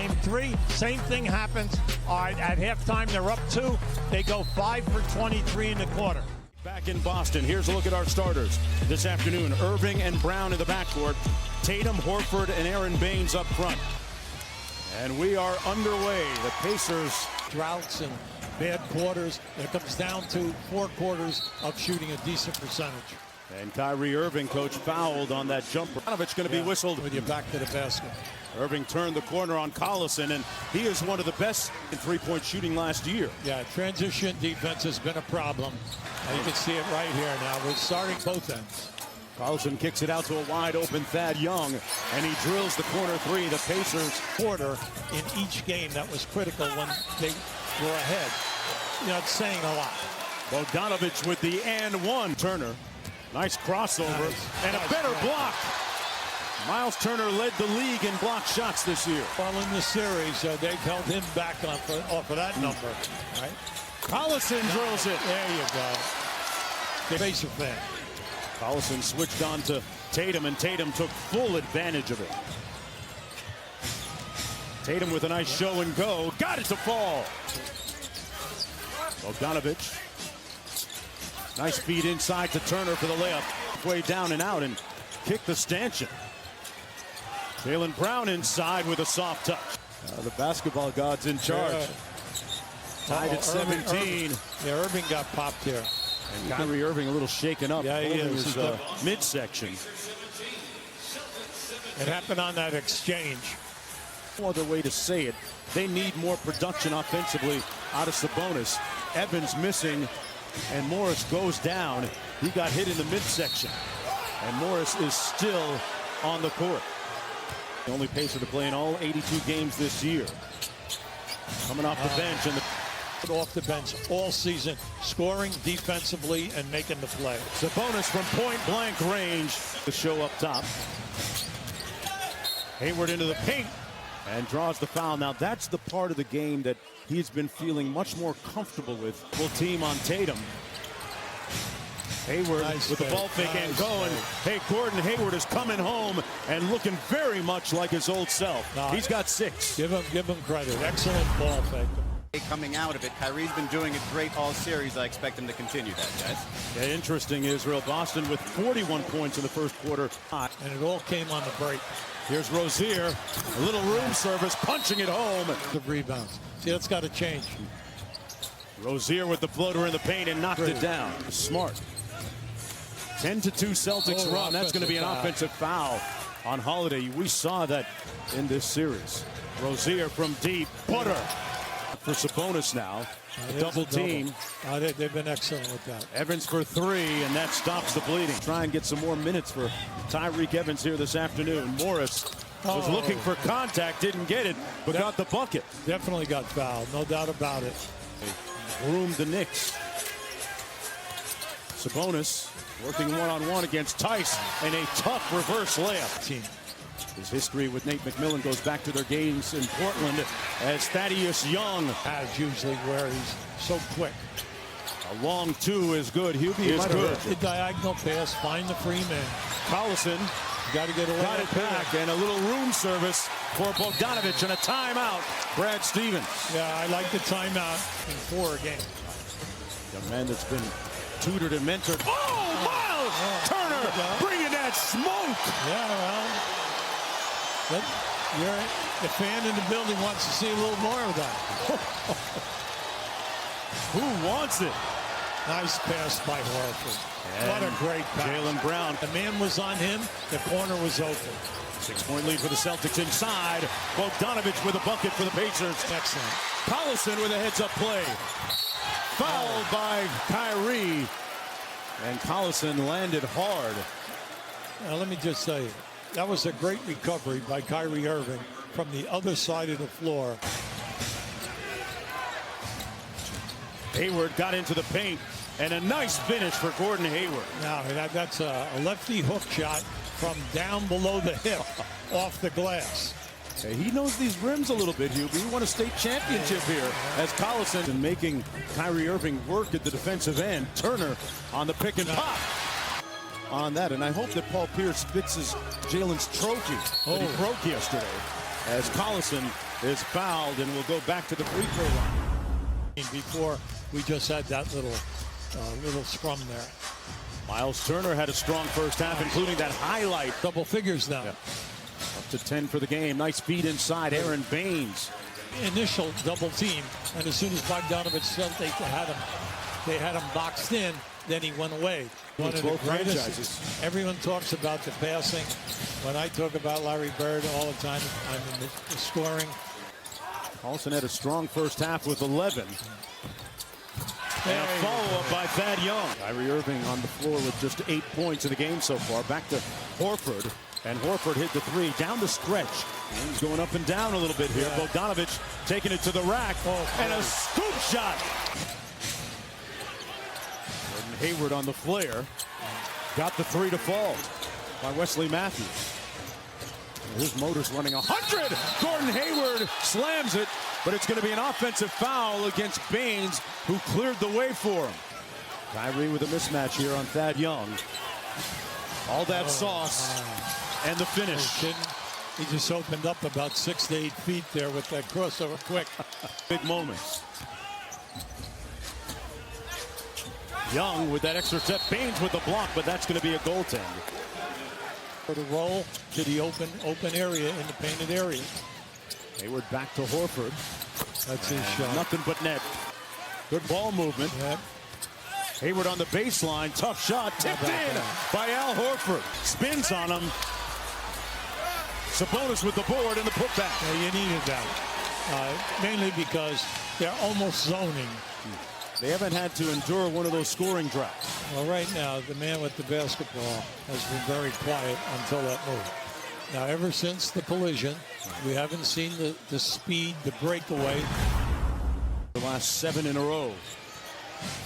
Game 3, same thing happens. All right, at halftime, they're up 2. They go 5 for 23 in the quarter. Back in Boston, here's a look at our starters this afternoon. Irving and Brown in the backcourt. Tatum, Horford, and Aaron Baines up front. And we are underway. The Pacers. Droughts and bad quarters. It comes down to 4 quarters of shooting a decent percentage. And Kyrie Irving, coach, fouled on that jumper. It's going to be whistled. With you back to the basket. Irving turned the corner on Collison, and he is one of the best in three-point shooting last year. Yeah, transition defense has been a problem. You can see it right here now. We're starting both ends. Collison kicks it out to a wide-open Thad Young, and he drills the corner 3. The Pacers quarter in each game that was critical when they were ahead. You know, it's saying a lot. Bogdanovich with the and one. Turner. Nice crossover and a better block. Miles Turner led the league in block shots this year. Well, in the series, they've held him back off of that number. Right? Collison drills it. There you go. The Pacer fan. Collison switched on to Tatum, and Tatum took full advantage of it. Tatum with a nice show and go. Got it to fall. Bogdanovich. Nice feed inside to Turner for the layup. Way down and out and kick the stanchion. Jaylen Brown inside with a soft touch. The basketball gods in charge. Tied at 17. Irving got popped here. And Kyrie Irving a little shaken up. Yeah, he is. His midsection. It happened on that exchange. No other way to say it. They need more production offensively out of Sabonis. Evans missing, and Morris goes down. He got hit in the midsection. And Morris is still on the court. The only Pacer to play in all 82 games this year. Coming off the bench, and off the bench all season, scoring defensively and making the play. Sabonis from point-blank range. The show up top. Hayward into the paint and draws the foul. Now that's the part of the game that he's been feeling much more comfortable with. Full team on Tatum. Hayward with the ball fake and going. Hey, Gordon Hayward is coming home and looking very much like his old self. He's got 6. Give him credit. Excellent ball fake. Coming out of it, Kyrie's been doing it great all series. I expect him to continue that, guys. Yeah, interesting, Israel. Boston with 41 points in the first quarter. And it all came on the break. Here's Rozier, a little room service, punching it home. The rebounds. See, that's got to change. Rozier with the floater in the paint and knocked it down. Smart. 10-2 Celtics run. That's going to be an offensive foul on Holiday. We saw that in this series. Rozier from deep. Butter for Sabonis now. A double team. They've been excellent with that. Evans for 3, and that stops the bleeding. Try and get some more minutes for Tyreke Evans here this afternoon. Morris was looking for contact, didn't get it, but got the bucket. Definitely got fouled, no doubt about it. Groomed the Knicks. Sabonis working one-on-one against Tice, and a tough reverse layup. His history with Nate McMillan goes back to their games in Portland as Thaddeus Young has usually where he's so quick. A long 2 is good. Hubie is good. The diagonal pass, find the free man. Collison got to get away. Got it back, and a little room service for Bogdanovich, and a timeout. Brad Stevens. Yeah, I like the timeout in 4 again. Young man that's been tutored and mentored. Oh, Miles Turner bringing that smoke. Yeah, well. The fan in the building wants to see a little more of that. Who wants it? Nice pass by Horford. What a great pass. Jaylen Brown. The man was on him. The corner was open. 6-point lead for the Celtics inside. Bogdanovich with a bucket for the Pacers. Excellent. Collison with a heads-up play. Fouled by Kyrie. And Collison landed hard. Now, let me just say, that was a great recovery by Kyrie Irving from the other side of the floor. Hayward got into the paint, and a nice finish for Gordon Hayward. Now, that's a lefty hook shot from down below the hip off the glass. Hey, he knows these rims a little bit, Hubie. He won a state championship here as Collison and making Kyrie Irving work at the defensive end. Turner on the pick and pop. On that, and I hope that Paul Pierce fixes Jalen's trophy that he broke yesterday. as Collison is fouled and will go back to the free throw line. Before we just had that little scrum there. Miles Turner had a strong first half, including that highlight. Double figures now. Yeah. Up to 10 for the game. Nice feed inside. Aaron Baines. Initial double team, and as soon as Bogdanovich felt they had him boxed in, then he went away. One of the greatest. Everyone talks about the passing. When I talk about Larry Bird all the time, I'm in the scoring. Collison had a strong first half with 11. And a follow-up by Thad Young. Kyrie Irving on the floor with just 8 points in the game so far. Back to Horford. And Horford hit the three down the stretch. And he's going up and down a little bit here. Yeah. Bogdanovich taking it to the rack. And a scoop shot. Gordon Hayward on the flare. Got the three to fall by Wesley Matthews. His motor's running 100. Gordon Hayward slams it, but it's going to be an offensive foul against Baines, who cleared the way for him. Kyrie with a mismatch here on Thad Young. All that sauce and the finish. He just opened up about 6 to 8 feet there with that crossover quick. Big moments. Young with that extra step. Baines with the block, but that's going to be a goaltend. For the roll to the open area in the painted area. Hayward back to Horford. That's his shot. Nothing but net. Good ball movement. Yep. Hayward on the baseline. Tough shot. Tipped in by Al Horford. Spins on him. Sabonis with the board and the putback. Yeah, you needed that. Mainly because they're almost zoning. They haven't had to endure one of those scoring droughts. Well, right now, the man with the basketball has been very quiet until that move. Now, ever since the collision, we haven't seen the speed, the breakaway. The last 7 in a row.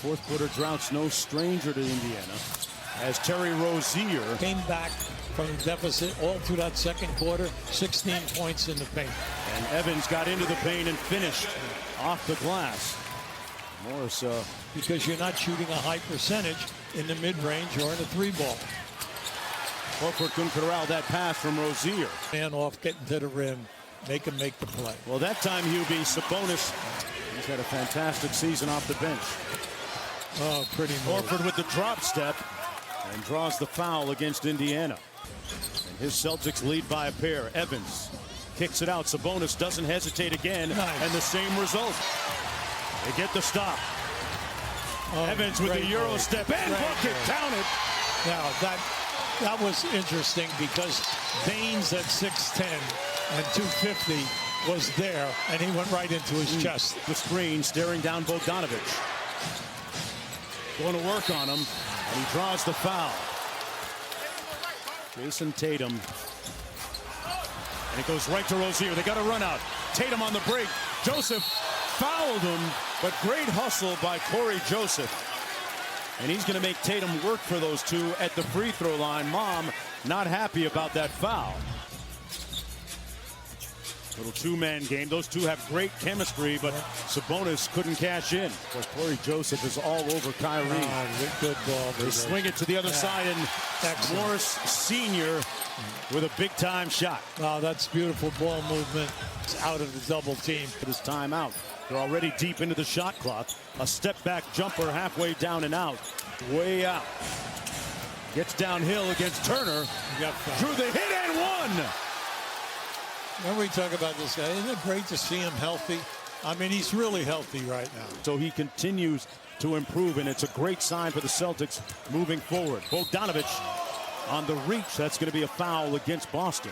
Fourth quarter droughts no stranger to Indiana. As Terry Rozier came back from the deficit all through that second quarter, 16 points in the paint. And Evans got into the paint and finished off the glass. Morris, because you're not shooting a high percentage in the mid-range or in a three-ball. Horford couldn't corral that pass from Rozier. Man off, getting to the rim, make him make the play. Well, that time, Hubie, Sabonis, he's had a fantastic season off the bench. Oh, pretty move. Horford with the drop step and draws the foul against Indiana. And his Celtics lead by a pair. Evans kicks it out. Sabonis doesn't hesitate again, and the same result. They get the stop. Evans with the Euro step and bucket, counted. Now that was interesting because Baines at 6'10" and 250 was there, and he went right into his chest. The screen staring down Bogdanovich. Going to work on him, and he draws the foul. Jason Tatum. And it goes right to Rozier. They got a run out. Tatum on the break. Joseph fouled him, but great hustle by Corey Joseph. And he's going to make Tatum work for those two at the free throw line. Mom not happy about that foul. Little two-man game. Those two have great chemistry, but Sabonis couldn't cash in. But Corey Joseph is all over Kyrie. Good ball. They swing it to the other side, and Morris Sr. with a big-time shot. Wow, that's beautiful ball movement. It's out of the double team. It is timeout. They're already deep into the shot clock. A step-back jumper halfway down and out. Way out. Gets downhill against Turner. Drew the hit and one. When we talk about this guy, isn't it great to see him healthy? I mean, he's really healthy right now. So he continues to improve, and it's a great sign for the Celtics moving forward. Bogdanovich on the reach. That's going to be a foul against Boston.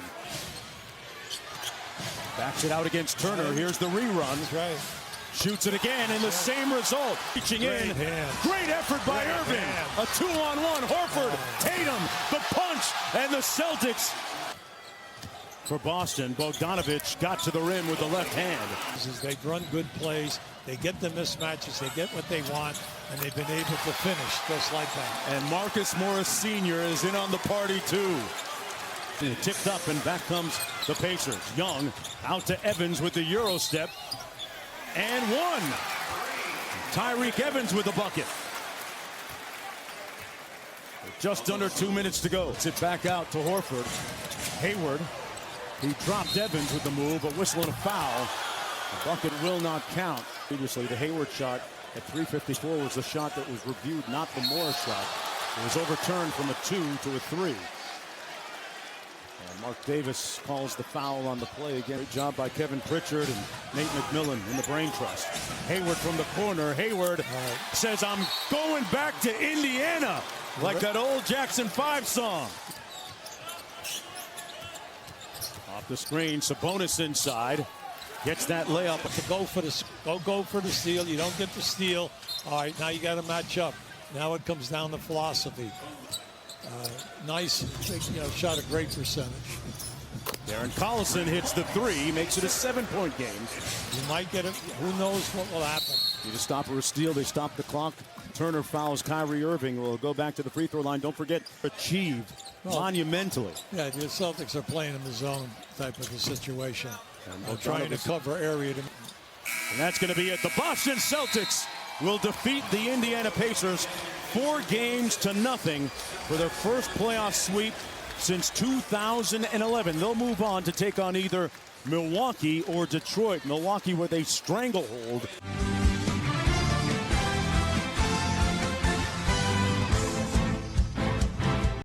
Backs it out against Turner. Here's the rerun. That's right. Shoots it again, and the same result. Reaching in. Great effort by Irving. A 2-on-1. Horford, Tatum, the punch, and the Celtics. For Boston, Bogdanovich got to the rim with the left hand. They've run good plays. They get the mismatches. They get what they want, and they've been able to finish just like that. And Marcus Morris Sr. is in on the party, too. Tipped up, and back comes the Pacers. Young out to Evans with the Euro step. And one. Tyreke Evans with the bucket. Just under 2 minutes to go. It's it back out to Horford. Hayward He dropped Evans with the move, a whistle and a foul. The bucket will not count. Previously, the Hayward shot at 3:54 was the shot that was reviewed, not the Morris shot. It was overturned from a 2 to a 3. And Mark Davis calls the foul on the play again. Great job by Kevin Pritchard and Nate McMillan in the brain trust. Hayward from the corner. Hayward says, I'm going back to Indiana, like that old Jackson 5 song. Off the screen, Sabonis inside. Gets that layup. To go for the steal. You don't get the steal. All right, now you got to match up. Now it comes down to philosophy. Nice, shot a great percentage. Darren Collison hits the 3, makes it a 7-point game. You might get it. Who knows what will happen? Need a stop or a steal. They stop the clock. Turner fouls Kyrie Irving. Will go back to the free throw line. Don't forget, achieved monumentally. Yeah, the Celtics are playing in the zone type of a situation. And they're trying to cover area. And that's going to be it. The Boston Celtics will defeat the Indiana Pacers 4-0 for their first playoff sweep since 2011. They'll move on to take on either Milwaukee or Detroit. Milwaukee with a stranglehold.